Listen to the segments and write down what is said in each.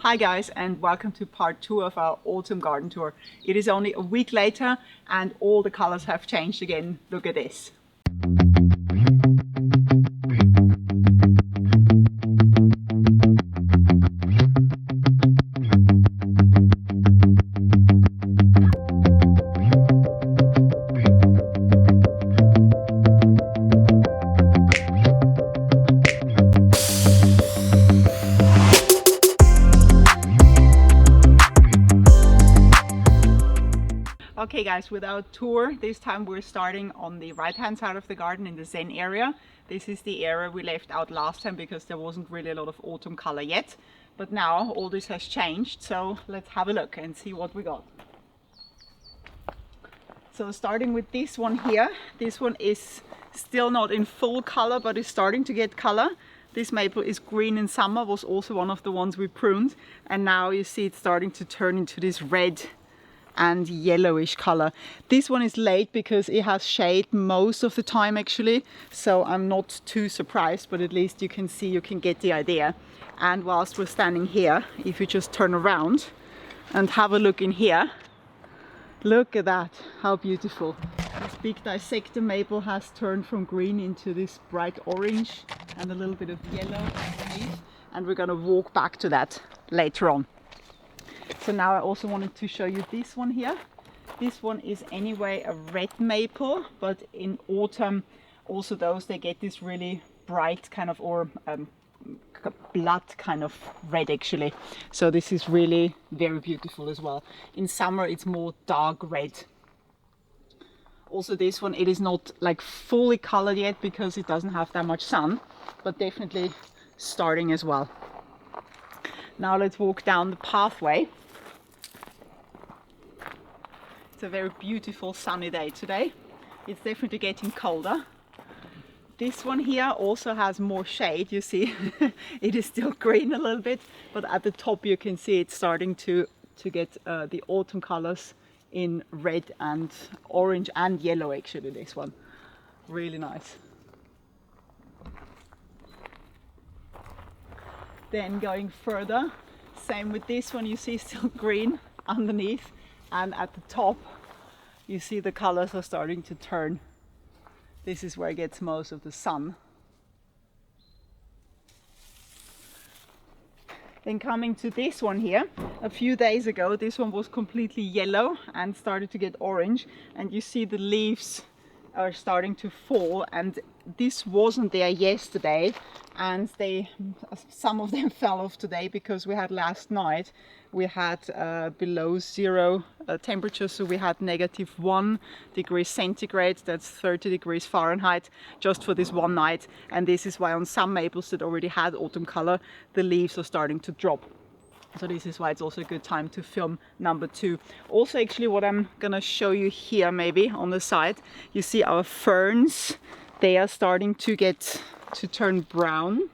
Hi guys, and welcome to part 2 of our autumn garden tour. It is only a week later and all the colors have changed again. Look at this. Okay guys, with our tour, this time we're starting on the right hand side of the garden in the Zen area. This is the area we left out last time because there wasn't really a lot of autumn color yet. But now all this has changed, so let's have a look and see what we got. So starting with this one here, this one is still not in full color but is starting to get color. This maple is green in summer, was also one of the ones we pruned, and now you see it's starting to turn into this red and yellowish color. This one is late because it has shade most of the time actually, so I'm not too surprised, but at least you can see, you can get the idea. And whilst we're standing here, if you just turn around and have a look in here, look at that, how beautiful. This big dissector maple has turned from green into this bright orange and a little bit of yellow underneath, and we're gonna walk back to that later on. So now I also wanted to show you this one here. This one is anyway a red maple, but in autumn also those, they get this really bright kind of, or blood kind of red actually. So this is really very beautiful as well. In summer it's more dark red. Also this one, it is not like fully colored yet because it doesn't have that much sun, but definitely starting as well. Now let's walk down the pathway. It's a very beautiful sunny day today. It's definitely getting colder. This one here also has more shade, you see. It is still green a little bit, but at the top you can see it's starting to get the autumn colors in red and orange and yellow actually, this one. Really nice. Then going further, same with this one, you see still green underneath, and at the top you see the colors are starting to turn. This is where it gets most of the sun. Then coming to this one here, a few days ago this one was completely yellow and started to get orange, and you see the leaves are starting to fall, and this wasn't there yesterday, and some of them fell off today because we had last night we had below zero temperature, so we had -1 degree centigrade, that's 30 degrees Fahrenheit, just for this one night. And this is why on some maples that already had autumn color, the leaves are starting to drop. So this is why it's also a good time to film number 2. Also actually what I'm gonna show you here maybe on the side, you see our ferns, they are starting to turn brown.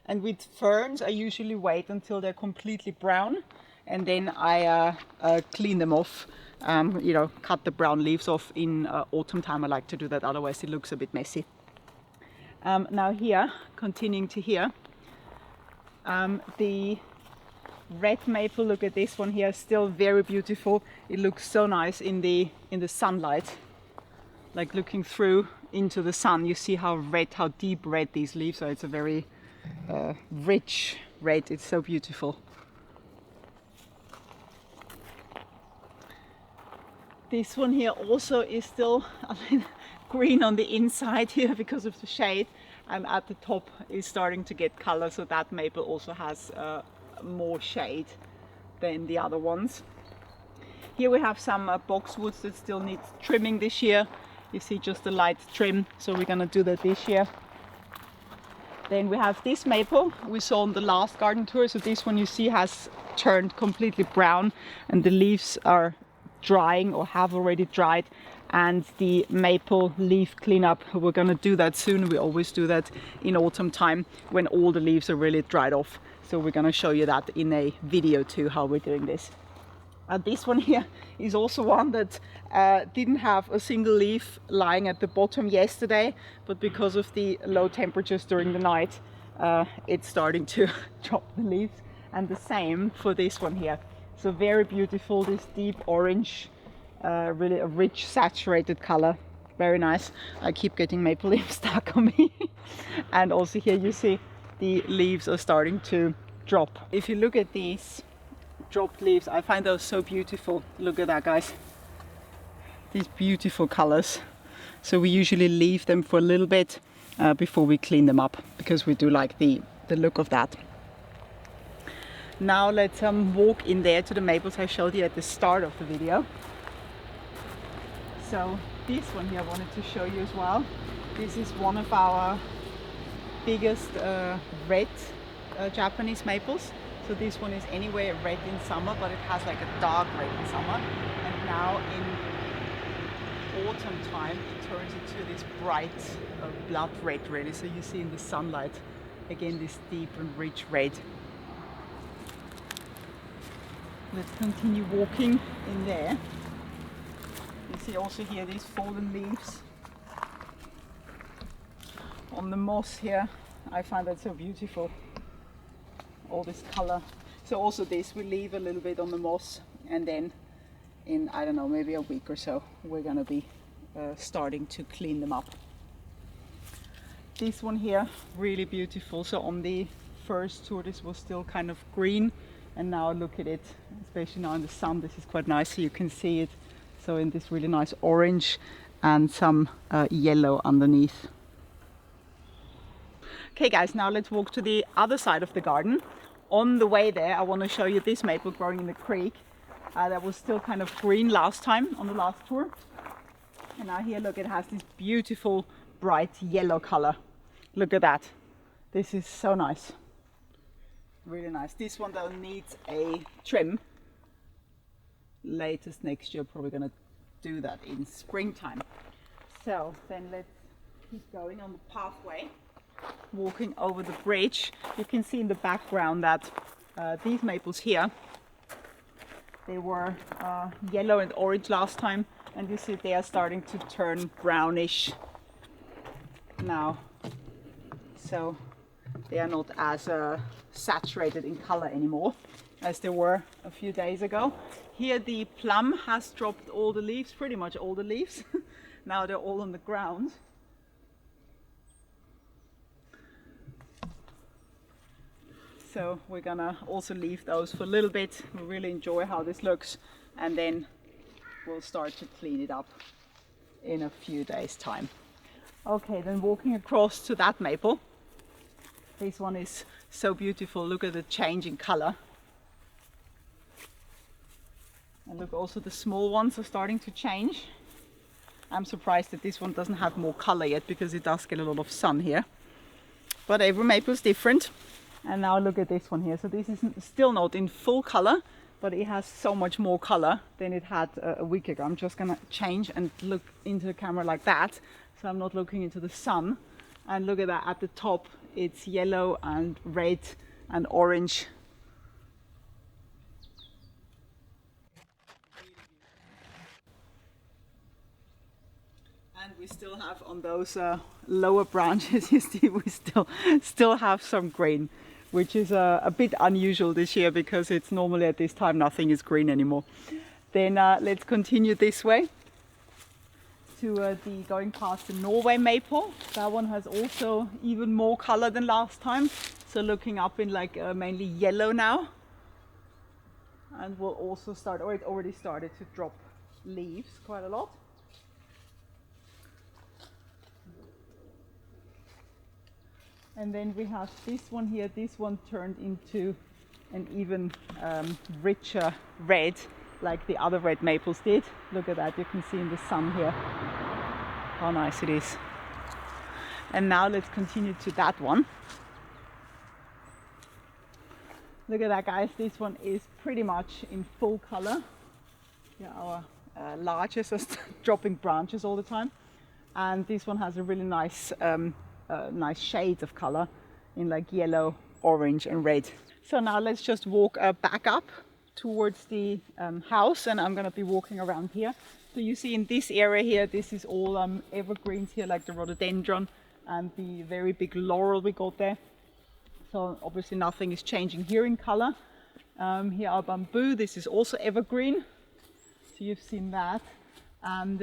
And with ferns I usually wait until they're completely brown, and then I clean them off, you know, cut the brown leaves off in autumn time. I like to do that, otherwise it looks a bit messy. Now here, continuing to here, the red maple, look at this one here, still very beautiful. It looks so nice in the sunlight, like looking through into the sun. You see how red, how deep red these leaves are. It's a very rich red. It's so beautiful. This one here also is still green on the inside here because of the shade, and at the top is starting to get color, so that maple also has more shade than the other ones. Here we have some boxwoods that still need trimming this year. You see just a light trim, so we're gonna do that this year. Then we have this maple we saw on the last garden tour. So this one you see has turned completely brown, and the leaves are drying or have already dried, and the maple leaf cleanup, we're gonna do that soon. We always do that in autumn time when all the leaves are really dried off. So we're gonna show you that in a video too, how we're doing this. This one here is also one that didn't have a single leaf lying at the bottom yesterday, but because of the low temperatures during the night, it's starting to drop the leaves. and the same for this one here. So very beautiful, this deep orange, really a rich saturated color. Very nice. I keep getting maple leaf stuck on me. And also here you see the leaves are starting to drop. If you look at these dropped leaves, I find those so beautiful. Look at that, guys. These beautiful colors. So we usually leave them for a little bit before we clean them up, because we do like the look of that. Now let's walk in there to the maples I showed you at the start of the video. So this one here I wanted to show you as well. This is one of our biggest red Japanese maples. So this one is anyway red in summer, but it has like a dark red in summer. And now in autumn time it turns into this bright blood red really. So you see in the sunlight again this deep and rich red. Let's continue walking in there. You see also here these fallen leaves on the moss here. I find that so beautiful, all this color. So also this we leave a little bit on the moss, and then in, I don't know, maybe a week or so we're gonna be starting to clean them up. This one here, really beautiful. So on the first tour this was still kind of green, and now look at it, especially now in the sun, this is quite nice, so you can see it. So in this really nice orange and some yellow underneath. Okay guys, now let's walk to the other side of the garden. On the way there I want to show you this maple growing in the creek that was still kind of green last time on the last tour. And now here, look, it has this beautiful bright yellow color. Look at that. This is so nice. Really nice. This one though needs a trim. Latest next year, probably gonna do that in springtime. So then let's keep going on the pathway, walking over the bridge. You can see in the background that these maples here, they were yellow and orange last time, and you see they are starting to turn brownish now. So they are not as saturated in color anymore as they were a few days ago. Here the plum has dropped all the leaves, pretty much all the leaves. Now they're all on the ground. So we're gonna also leave those for a little bit. We really enjoy how this looks, and then we'll start to clean it up in a few days time. Okay, then walking across to that maple. This one is so beautiful. Look at the change in color. And look, also the small ones are starting to change. I'm surprised that this one doesn't have more color yet, because it does get a lot of sun here. But every maple is different. And now look at this one here. So this is still not in full color, but it has so much more color than it had a week ago. I'm just gonna change and look into the camera like that, so I'm not looking into the sun. And look at that, at the top it's yellow and red and orange. And we still have on those lower branches, you see, we still have some green, which is a bit unusual this year, because it's normally at this time nothing is green anymore. Then let's continue this way to going past the Norway maple. That one has also even more color than last time. So looking up in like mainly yellow now. And we'll also start, or it already started to drop leaves quite a lot. And then we have this one here. This one turned into an even richer red, like the other red maples did. Look at that, you can see in the sun here how nice it is. And now let's continue to that one. Look at that, guys, this one is pretty much in full color. Yeah, our largest are dropping branches all the time. And this one has a really nice nice shades of color in like yellow, orange and red. So now let's just walk back up towards the house, and I'm gonna be walking around here. So you see in this area here, this is all evergreens here, like the rhododendron and the very big laurel we got there. So obviously nothing is changing here in color. Here are bamboo. This is also evergreen. So you've seen that. And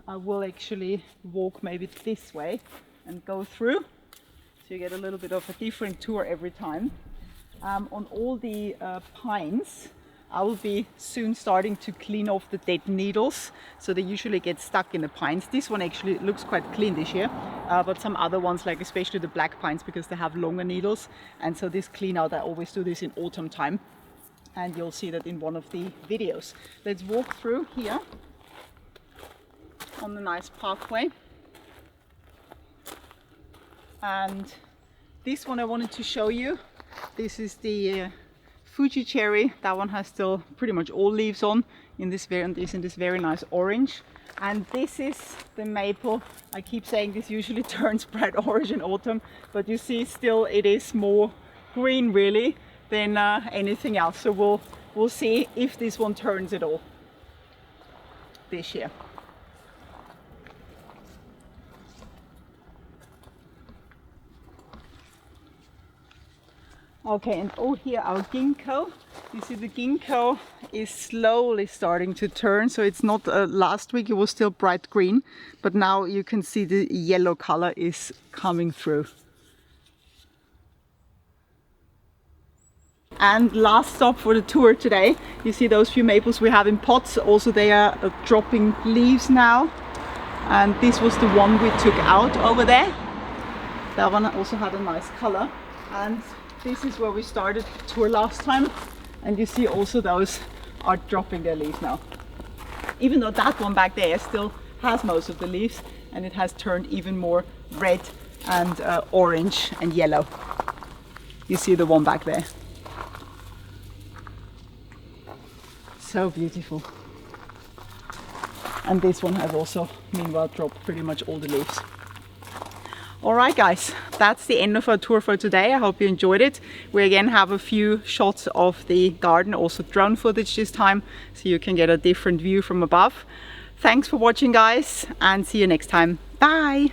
I will actually walk maybe this way and go through. So you get a little bit of a different tour every time. On all the pines, I will be soon starting to clean off the dead needles. So they usually get stuck in the pines. This one actually looks quite clean this year, but some other ones, like especially the black pines, because they have longer needles. And so this clean out, I always do this in autumn time. And you'll see that in one of the videos. Let's walk through here on the nice pathway. And this one I wanted to show you. This is the Fuji cherry. That one has still pretty much all leaves on in this very nice orange. And this is the maple. I keep saying this usually turns bright orange in autumn, but you see still it is more green really than anything else. So we'll see if this one turns at all this year. Okay, and here our ginkgo. You see the ginkgo is slowly starting to turn, so it's not, last week it was still bright green, but now you can see the yellow color is coming through. And last stop for the tour today, you see those few maples we have in pots, also they are dropping leaves now. And this was the one we took out over there. That one also had a nice color. And this is where we started the tour last time, and you see also those are dropping their leaves now. Even though that one back there still has most of the leaves, and it has turned even more red and orange and yellow. You see the one back there. So beautiful. And this one has also meanwhile dropped pretty much all the leaves. Alright guys, that's the end of our tour for today. I hope you enjoyed it. We again have a few shots of the garden, also drone footage this time, so you can get a different view from above. Thanks for watching guys, and see you next time. Bye!